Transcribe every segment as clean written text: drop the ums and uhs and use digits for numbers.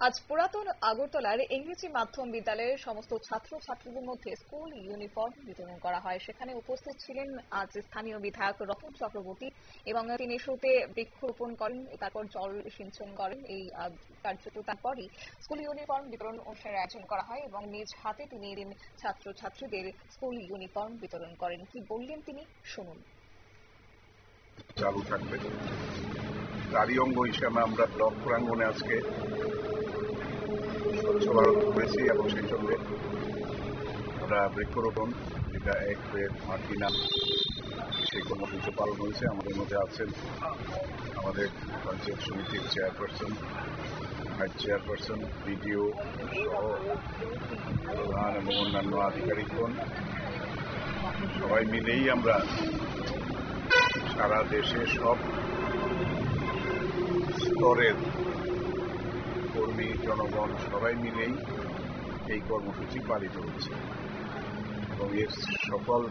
আজ পুরাতন আগরতলার ইংরেজি মাধ্যম বিদ্যালয়ের সমস্ত ছাত্রছাত্রীদের মধ্যে স্কুল ইউনিফর্ম বিতরণ করা হয়। সেখানে উপস্থিত ছিলেন আজ স্থানীয় বিধায়ক রতন চক্রবর্তী এবং তিনি শুরুতে বৃক্ষরোপণ করেন, তারপর জল সিঞ্চন করেন। এই কার্যত তারপরই স্কুল ইউনিফর্ম বিতরণ অনুষ্ঠানের আয়োজন করা হয় এবং নিজ হাতে তিনি এদিন ছাত্রছাত্রীদের স্কুল ইউনিফর্ম বিতরণ করেন। কি বললেন তিনি, শুনুন। চালু থাকবে তারই অঙ্গ হিসাবে আমরা ব্লক প্রাঙ্গণে আজকে স্বচ্ছ ভারত করেছি এবং সেই সঙ্গে আমরা বৃক্ষরোপণ, যেটা এক পেড় মাটি নাম, সেই কর্মসূচি পালন হয়েছে। আমাদের মধ্যে আছেন আমাদের পঞ্চায়েত সমিতির চেয়ারপারসন, ভাইস চেয়ারপারসন, বিডিও সহ প্রধান এবং অন্যান্য আধিকারিকগণ। সবাই মিলেই আমরা সারা দেশে সব স্তরের কর্মী, জনগণ সবাই মিলেই এই কর্মসূচি পালিত হচ্ছে এবং এর সফল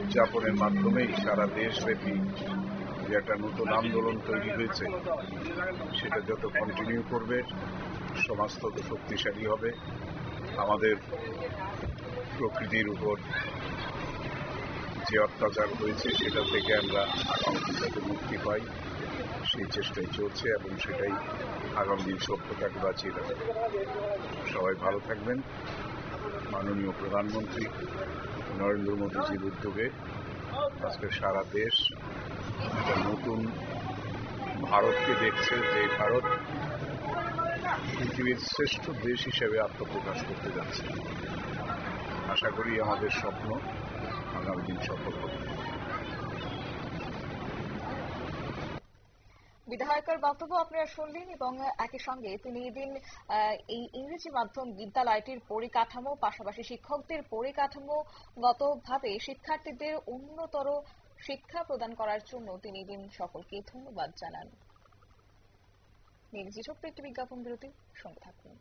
উদযাপনের মাধ্যমেই সারা দেশব্যাপী যে একটা নতুন আন্দোলন তৈরি হয়েছে, সেটা যত কন্টিনিউ করবে সমাজ তত শক্তিশালী হবে। আমাদের প্রকৃতির উপর যে অত্যাচার হয়েছে সেটা থেকে আমরা যাতে মুক্তি পাই, সেই চেষ্টাই চলছে এবং সেটাই আগামী দিন সভ্যতাকে বাঁচিয়ে রাখবে। সবাই ভালো থাকবেন। মাননীয় প্রধানমন্ত্রী নরেন্দ্র মোদীজির উদ্যোগে আজকে সারা দেশ একটা নতুন ভারতকে দেখছে, যে ভারত পৃথিবীর শ্রেষ্ঠ দেশ হিসেবে আত্মপ্রকাশ করতে যাচ্ছে। আশা করি আমাদের স্বপ্ন আগামী দিন সফল হবে। বিধায়কের বক্তব্য আপনারা শুনলেন এবং একই সঙ্গে তিনি এদিন এই ইংরেজি মাধ্যম বিদ্যালয়টির পরিকাঠামো, পাশাপাশি শিক্ষকদের পরিকাঠামোগতভাবে শিক্ষার্থীদের উন্নতর শিক্ষা প্রদান করার জন্য তিনি এদিন সকলকে ধন্যবাদ জানান। ছোট্ট একটি বিজ্ঞাপন বিরতি, সঙ্গে থাকুন।